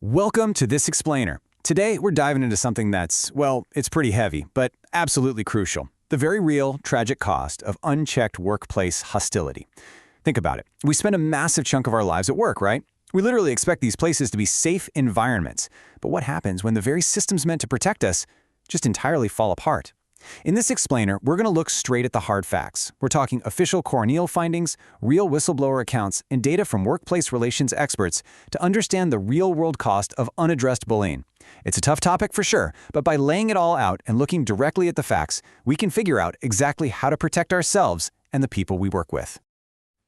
Welcome to This Explainer. Today, we're diving into something that's, well, it's pretty heavy, but absolutely crucial. The very real, tragic cost of unchecked workplace hostility. Think about it. We spend a massive chunk of our lives at work, right? We literally expect these places to be safe environments. But what happens when the very systems meant to protect us just entirely fall apart? In this explainer, we're going to look straight at the hard facts. We're talking official coronial findings, real whistleblower accounts, and data from workplace relations experts to understand the real-world cost of unaddressed bullying. It's a tough topic for sure, but by laying it all out and looking directly at the facts, we can figure out exactly how to protect ourselves and the people we work with.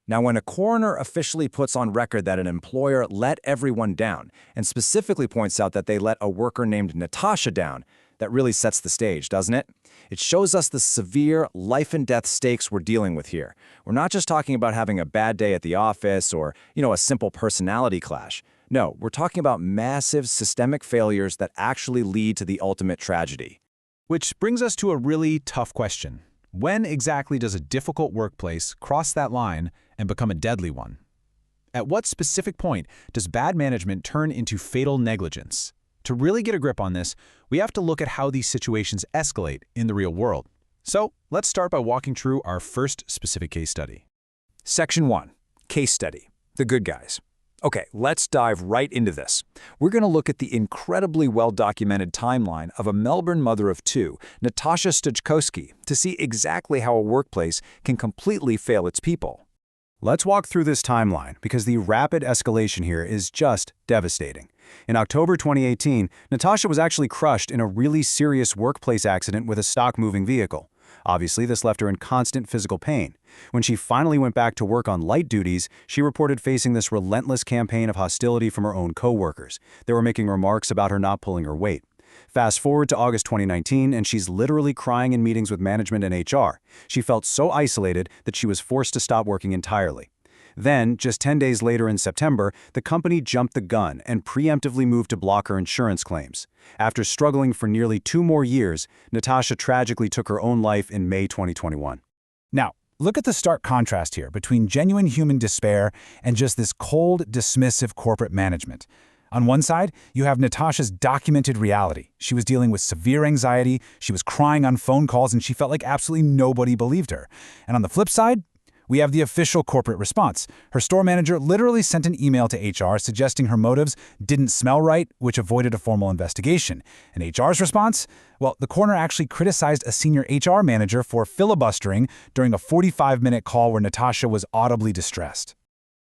Now, when a coroner officially puts on record that an employer let everyone down, and specifically points out that they let a worker named Natasha down, that really sets the stage, doesn't it? It shows us the severe life-and-death stakes we're dealing with here. We're not just talking about having a bad day at the office or, a simple personality clash. No, we're talking about massive systemic failures that actually lead to the ultimate tragedy. Which brings us to a really tough question. When exactly does a difficult workplace cross that line and become a deadly one? At what specific point does bad management turn into fatal negligence? To really get a grip on this, we have to look at how these situations escalate in the real world. So, let's start by walking through our first specific case study. Section 1. Case Study. The Good Guys. Okay, let's dive right into this. We're going to look at the incredibly well-documented timeline of a Melbourne mother of two, Natasha Stojkowski, to see exactly how a workplace can completely fail its people. Let's walk through this timeline because the rapid escalation here is just devastating. In October 2018, Natasha was actually crushed in a really serious workplace accident with a stock-moving vehicle. Obviously, this left her in constant physical pain. When she finally went back to work on light duties, she reported facing this relentless campaign of hostility from her own co-workers. They were making remarks about her not pulling her weight. Fast forward to August 2019, and she's literally crying in meetings with management and HR. She felt so isolated that she was forced to stop working entirely. Then, just 10 days later in September, the company jumped the gun and preemptively moved to block her insurance claims. After struggling for nearly 2 more years, Natasha tragically took her own life in May 2021. Now, look at the stark contrast here between genuine human despair and just this cold, dismissive corporate management. On one side, you have Natasha's documented reality. She was dealing with severe anxiety, she was crying on phone calls, and she felt like absolutely nobody believed her. And on the flip side, we have the official corporate response. Her store manager literally sent an email to HR suggesting her motives didn't smell right, which avoided a formal investigation. And HR's response? Well, the coroner actually criticized a senior HR manager for filibustering during a 45-minute call where Natasha was audibly distressed.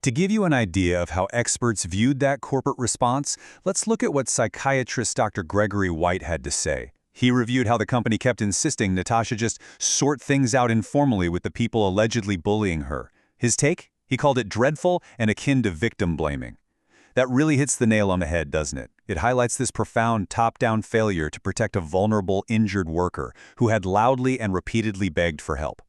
To give you an idea of how experts viewed that corporate response, let's look at what psychiatrist Dr. Gregory White had to say. He reviewed how the company kept insisting Natasha just sort things out informally with the people allegedly bullying her. His take? He called it dreadful and akin to victim blaming. That really hits the nail on the head, doesn't it? It highlights this profound top-down failure to protect a vulnerable, injured worker who had loudly and repeatedly begged for help.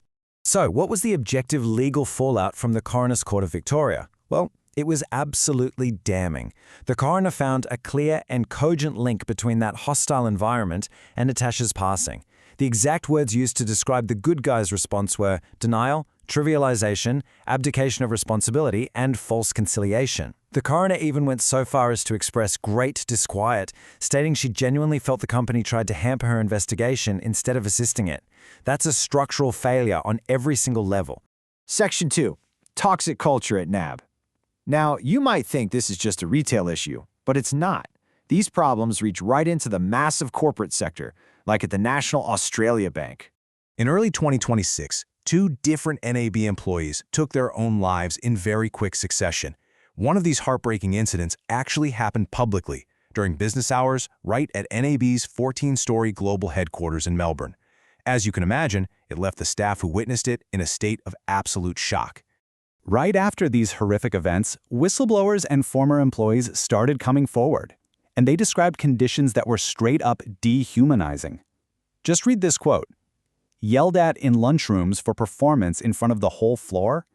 So, what was the objective legal fallout from the Coroner's Court of Victoria? Well, it was absolutely damning. The coroner found a clear and cogent link between that hostile environment and Natasha's passing. The exact words used to describe the good guys' response were denial, trivialisation, abdication of responsibility, and false conciliation. The coroner even went so far as to express great disquiet, stating she genuinely felt the company tried to hamper her investigation instead of assisting it. That's a structural failure on every single level. Section 2. Toxic culture at NAB. Now, you might think this is just a retail issue, but it's not. These problems reach right into the massive corporate sector, like at the National Australia Bank. In early 2026, 2 different NAB employees took their own lives in very quick succession. One of these heartbreaking incidents actually happened publicly during business hours right at NAB's 14-story global headquarters in Melbourne. As you can imagine, it left the staff who witnessed it in a state of absolute shock. Right after these horrific events, whistleblowers and former employees started coming forward, and they described conditions that were straight up dehumanizing. Just read this quote. Yelled at in lunchrooms for performance in front of the whole floor?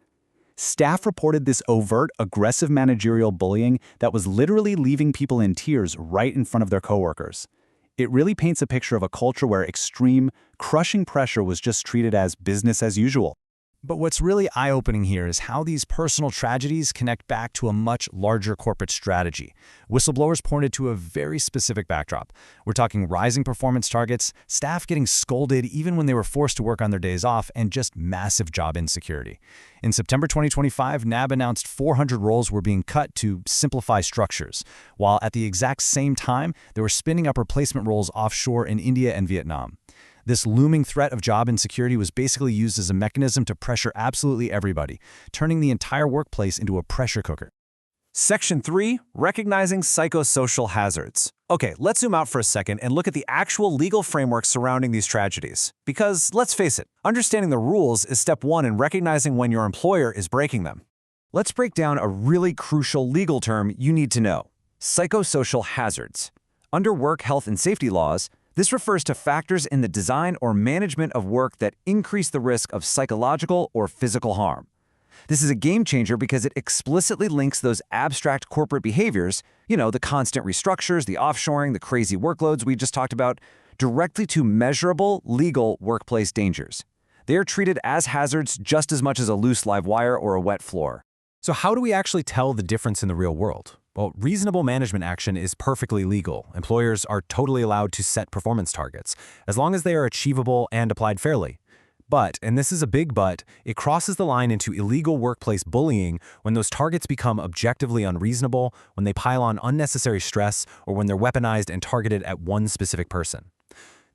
Staff reported this overt, aggressive managerial bullying that was literally leaving people in tears right in front of their coworkers. It really paints a picture of a culture where extreme, crushing pressure was just treated as business as usual. But what's really eye-opening here is how these personal tragedies connect back to a much larger corporate strategy. Whistleblowers pointed to a very specific backdrop. We're talking rising performance targets, staff getting scolded even when they were forced to work on their days off, and just massive job insecurity. In September 2025, NAB announced 400 roles were being cut to simplify structures, while at the exact same time, they were spinning up replacement roles offshore in India and Vietnam. This looming threat of job insecurity was basically used as a mechanism to pressure absolutely everybody, turning the entire workplace into a pressure cooker. Section 3, recognizing psychosocial hazards. Okay, let's zoom out for a second and look at the actual legal framework surrounding these tragedies. Because, let's face it, understanding the rules is step 1 in recognizing when your employer is breaking them. Let's break down a really crucial legal term you need to know: psychosocial hazards. Under work health and safety laws, this refers to factors in the design or management of work that increase the risk of psychological or physical harm. This is a game changer because it explicitly links those abstract corporate behaviors, the constant restructures, the offshoring, the crazy workloads we just talked about, directly to measurable legal workplace dangers. They are treated as hazards just as much as a loose live wire or a wet floor. So how do we actually tell the difference in the real world? Well, reasonable management action is perfectly legal. Employers are totally allowed to set performance targets, as long as they are achievable and applied fairly. But, and this is a big but, it crosses the line into illegal workplace bullying when those targets become objectively unreasonable, when they pile on unnecessary stress, or when they're weaponized and targeted at one specific person.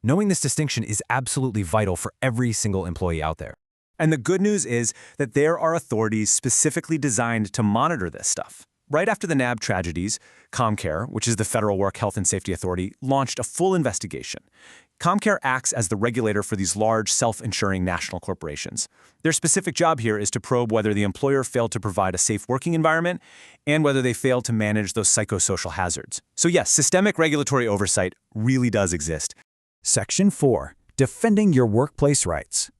Knowing this distinction is absolutely vital for every single employee out there. And the good news is that there are authorities specifically designed to monitor this stuff. Right after the NAB tragedies, ComCare, which is the Federal Work Health and Safety Authority, launched a full investigation. ComCare acts as the regulator for these large, self-insuring national corporations. Their specific job here is to probe whether the employer failed to provide a safe working environment and whether they failed to manage those psychosocial hazards. So yes, systemic regulatory oversight really does exist. Section 4. Defending your workplace rights.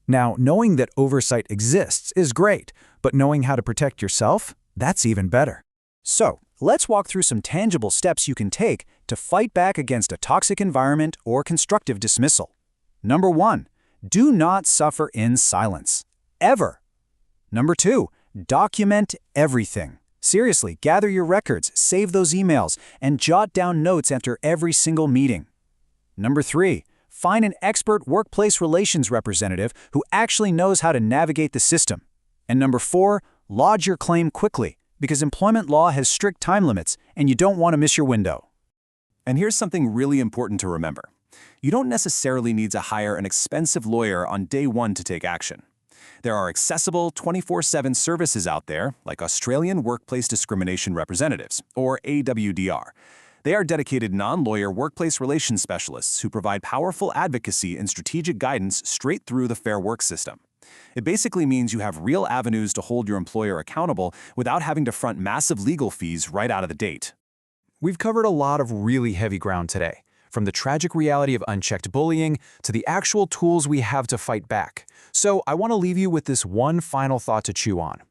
Now, knowing that oversight exists is great, but knowing how to protect yourself? That's even better. So, let's walk through some tangible steps you can take to fight back against a toxic environment or constructive dismissal. Number 1, do not suffer in silence. Ever. Number 2, document everything. Seriously, gather your records, save those emails, and jot down notes after every single meeting. Number 3, find an expert workplace relations representative who actually knows how to navigate the system. And number 4, lodge your claim quickly, because employment law has strict time limits and you don't want to miss your window. And here's something really important to remember. You don't necessarily need to hire an expensive lawyer on day 1 to take action. There are accessible 24/7 services out there, like Australian Workplace Discrimination Representatives, or AWDR. They are dedicated non-lawyer workplace relations specialists who provide powerful advocacy and strategic guidance straight through the Fair Work system. It basically means you have real avenues to hold your employer accountable without having to front massive legal fees right out of the gate. We've covered a lot of really heavy ground today, from the tragic reality of unchecked bullying to the actual tools we have to fight back. So I want to leave you with this one final thought to chew on.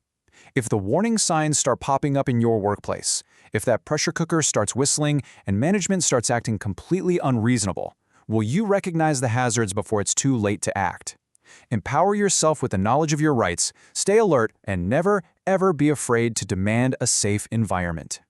If the warning signs start popping up in your workplace, if that pressure cooker starts whistling and management starts acting completely unreasonable, will you recognize the hazards before it's too late to act? Empower yourself with the knowledge of your rights, stay alert, and never, ever be afraid to demand a safe environment.